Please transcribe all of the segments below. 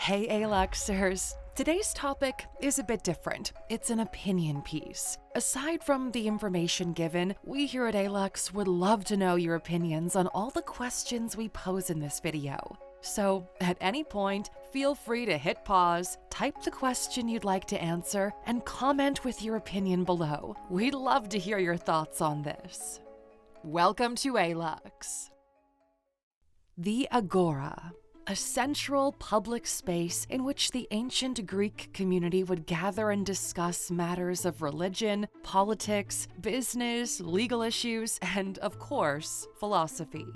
Hey Aluxers! Today's topic is a bit different. It's an opinion piece. Aside from the information given, we here at Alux would love to know your opinions on all the questions we pose in this video. So, at any point, feel free to hit pause, type the question you'd like to answer, and comment with your opinion below. We'd love to hear your thoughts on this. Welcome to Alux. The Agora. A central public space in which the ancient Greek community would gather and discuss matters of religion, politics, business, legal issues, and, of course, philosophy.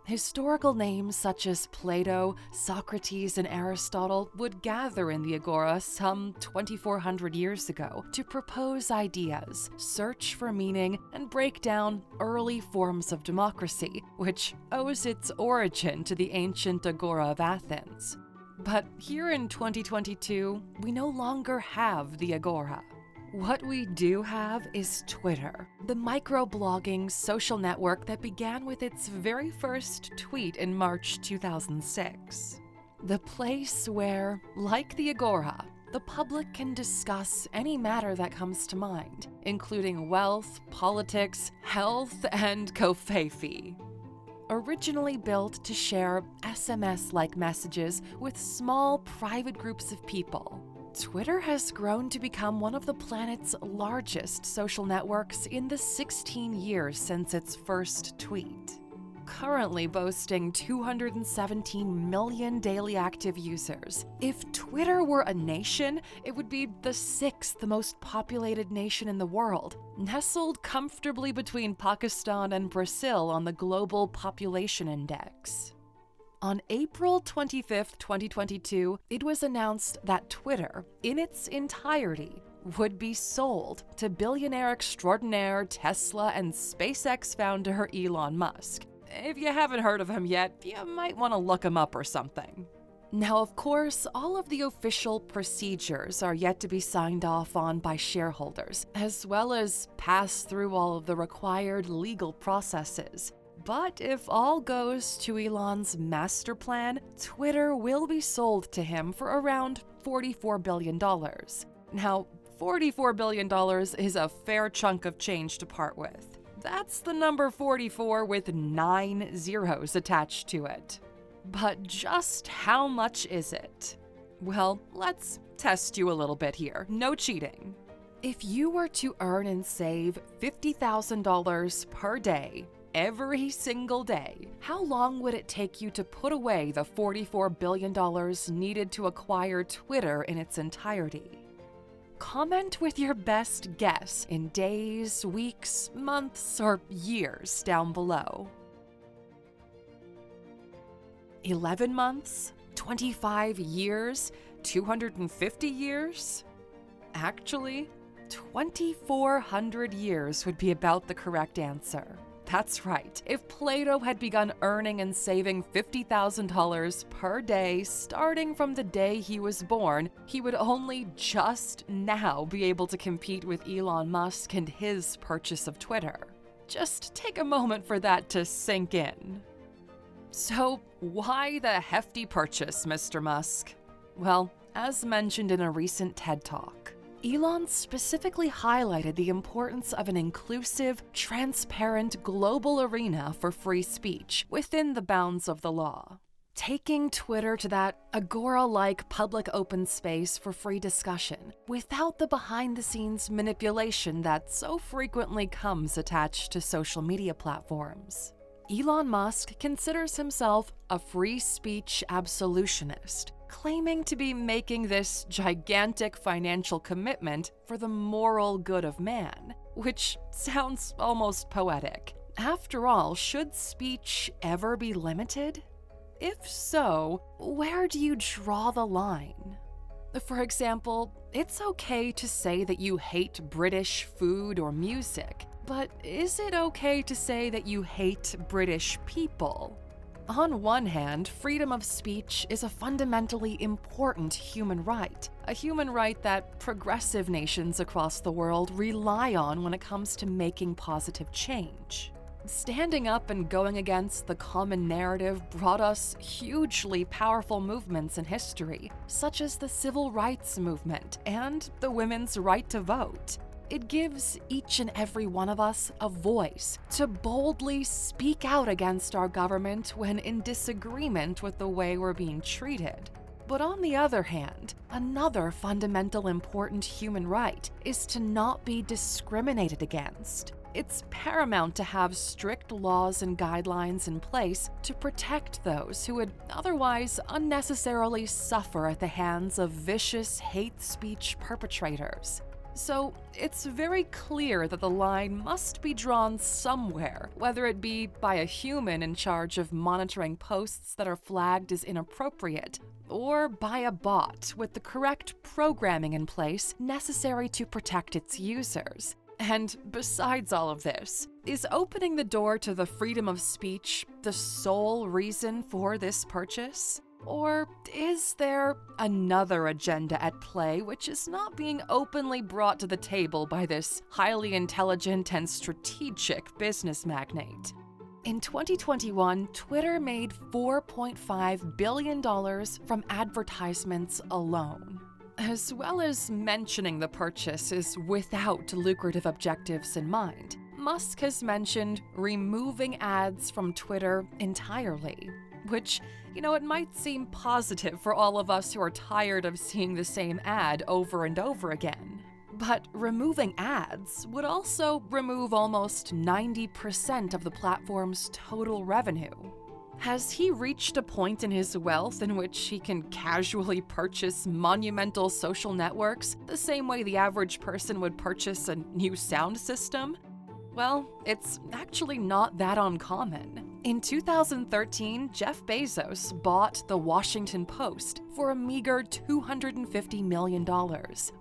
Historical names such as Plato, Socrates, and Aristotle would gather in the Agora some 2,400 years ago to propose ideas, search for meaning, and break down early forms of democracy, which owes its origin to the ancient Agora of Athens. But here in 2022, we no longer have the Agora. What we do have is Twitter, the microblogging social network that began with its very first tweet in March 2006. The place where, like the Agora, the public can discuss any matter that comes to mind, including wealth, politics, health, and covfefe. Originally built to share SMS-like messages with small private groups of people, Twitter has grown to become one of the planet's largest social networks in the 16 years since its first tweet. Currently boasting 217 million daily active users. If Twitter were a nation, it would be the 6th most populated nation in the world, nestled comfortably between Pakistan and Brazil on the Global Population Index. On April 25, 2022, it was announced that Twitter, in its entirety, would be sold to billionaire extraordinaire Tesla and SpaceX founder Elon Musk. If you haven't heard of him yet, you might want to look him up or something. Now, of course, all of the official procedures are yet to be signed off on by shareholders, as well as pass through all of the required legal processes. But if all goes to Elon's master plan, Twitter will be sold to him for around $44 billion. Now, $44 billion is a fair chunk of change to part with. That's the number 44 with 9 zeros attached to it. But just how much is it? Well, let's test you a little bit here. No cheating. If you were to earn and save $50,000 per day, every single day, how long would it take you to put away the $44 billion needed to acquire Twitter in its entirety? Comment with your best guess in days, weeks, months, or years down below. 11 months? 25 years? 250 years? Actually, 2,400 years would be about the correct answer. That's right. If Plato had begun earning and saving $50,000 per day starting from the day he was born, he would only just now be able to compete with Elon Musk and his purchase of Twitter. Just take a moment for that to sink in. So, why the hefty purchase, Mr. Musk? Well, as mentioned in a recent TED Talk, Elon specifically highlighted the importance of an inclusive, transparent, global arena for free speech within the bounds of the law. Taking Twitter to that Agora-like public open space for free discussion, without the behind-the-scenes manipulation that so frequently comes attached to social media platforms. Elon Musk considers himself a free speech absolutionist, claiming to be making this gigantic financial commitment for the moral good of man, which sounds almost poetic. After all, should speech ever be limited? If so, where do you draw the line? For example, it's okay to say that you hate British food or music, but is it okay to say that you hate British people? On one hand, freedom of speech is a fundamentally important human right, a human right that progressive nations across the world rely on when it comes to making positive change. Standing up and going against the common narrative brought us hugely powerful movements in history, such as the Civil Rights Movement and the women's right to vote. It gives each and every one of us a voice to boldly speak out against our government when in disagreement with the way we're being treated. But on the other hand, another fundamental important human right is to not be discriminated against. It's paramount to have strict laws and guidelines in place to protect those who would otherwise unnecessarily suffer at the hands of vicious hate speech perpetrators. So it's very clear that the line must be drawn somewhere, whether it be by a human in charge of monitoring posts that are flagged as inappropriate, or by a bot with the correct programming in place necessary to protect its users. And besides all of this, is opening the door to the freedom of speech the sole reason for this purchase? Or is there another agenda at play which is not being openly brought to the table by this highly intelligent and strategic business magnate? In 2021, Twitter made $4.5 billion from advertisements alone. As well as mentioning the purchase is without lucrative objectives in mind, Musk has mentioned removing ads from Twitter entirely, which, it might seem positive for all of us who are tired of seeing the same ad over and over again. But removing ads would also remove almost 90% of the platform's total revenue. Has he reached a point in his wealth in which he can casually purchase monumental social networks the same way the average person would purchase a new sound system? Well, it's actually not that uncommon. In 2013, Jeff Bezos bought The Washington Post for a meager $250 million.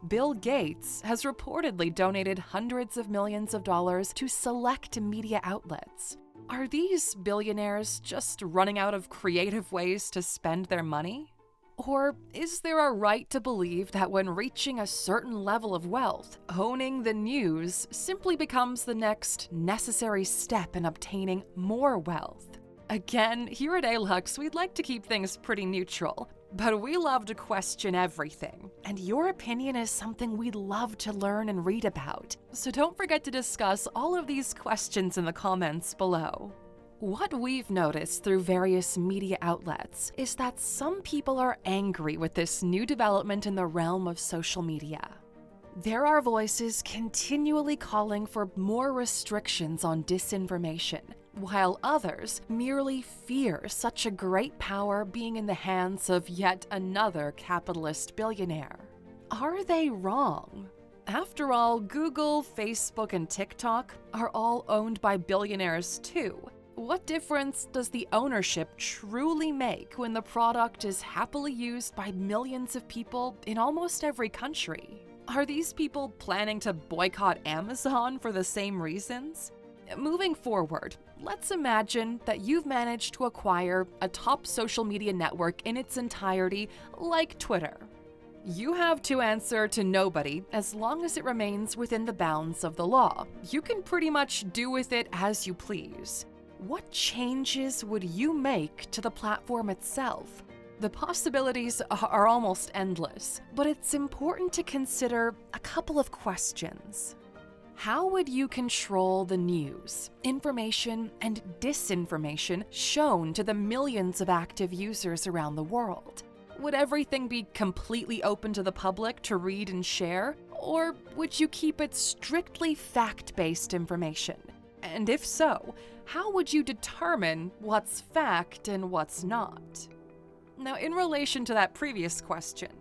Bill Gates has reportedly donated hundreds of millions of dollars to select media outlets. Are these billionaires just running out of creative ways to spend their money? Or is there a right to believe that when reaching a certain level of wealth, owning the news simply becomes the next necessary step in obtaining more wealth? Again, here at Alux, we'd like to keep things pretty neutral, but we love to question everything, and your opinion is something we'd love to learn and read about. So don't forget to discuss all of these questions in the comments below. What we've noticed through various media outlets is that some people are angry with this new development in the realm of social media. There are voices continually calling for more restrictions on disinformation, while others merely fear such a great power being in the hands of yet another capitalist billionaire. Are they wrong? After all, Google, Facebook, and TikTok are all owned by billionaires too. What difference does the ownership truly make when the product is happily used by millions of people in almost every country? Are these people planning to boycott Amazon for the same reasons? Moving forward, let's imagine that you've managed to acquire a top social media network in its entirety, like Twitter. You have to answer to nobody as long as it remains within the bounds of the law. You can pretty much do with it as you please. What changes would you make to the platform itself? The possibilities are almost endless, but it's important to consider a couple of questions. How would you control the news, information, and disinformation shown to the millions of active users around the world? Would everything be completely open to the public to read and share, or would you keep it strictly fact-based information? And if so, how would you determine what's fact and what's not? Now, in relation to that previous question,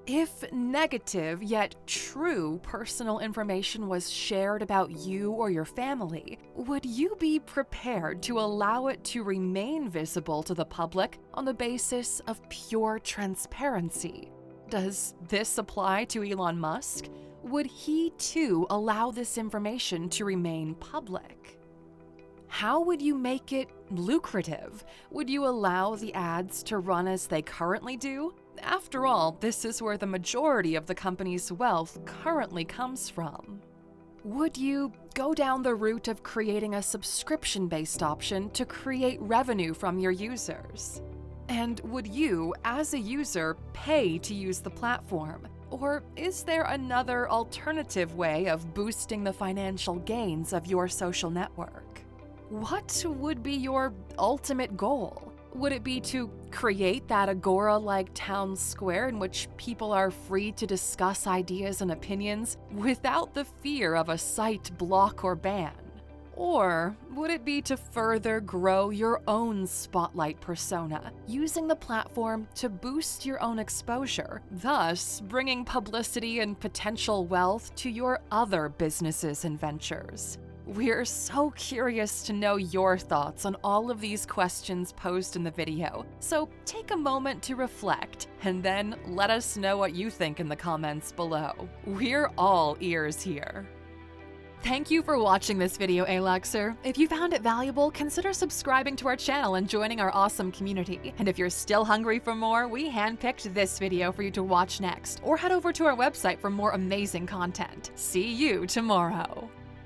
if negative yet true personal information was shared about you or your family, would you be prepared to allow it to remain visible to the public on the basis of pure transparency? Does this apply to Elon Musk? Would he too allow this information to remain public? How would you make it lucrative? Would you allow the ads to run as they currently do? After all, this is where the majority of the company's wealth currently comes from. Would you go down the route of creating a subscription-based option to create revenue from your users? And would you, as a user, pay to use the platform? Or is there another alternative way of boosting the financial gains of your social network? What would be your ultimate goal? Would it be to create that agora-like town square in which people are free to discuss ideas and opinions without the fear of a site block or ban? Or would it be to further grow your own spotlight persona, using the platform to boost your own exposure, thus bringing publicity and potential wealth to your other businesses and ventures? We're so curious to know your thoughts on all of these questions posed in the video, so take a moment to reflect and then let us know what you think in the comments below. We're all ears here. Thank you for watching this video, Aluxer. If you found it valuable, consider subscribing to our channel and joining our awesome community. And if you're still hungry for more, we handpicked this video for you to watch next, or head over to our website for more amazing content. See you tomorrow.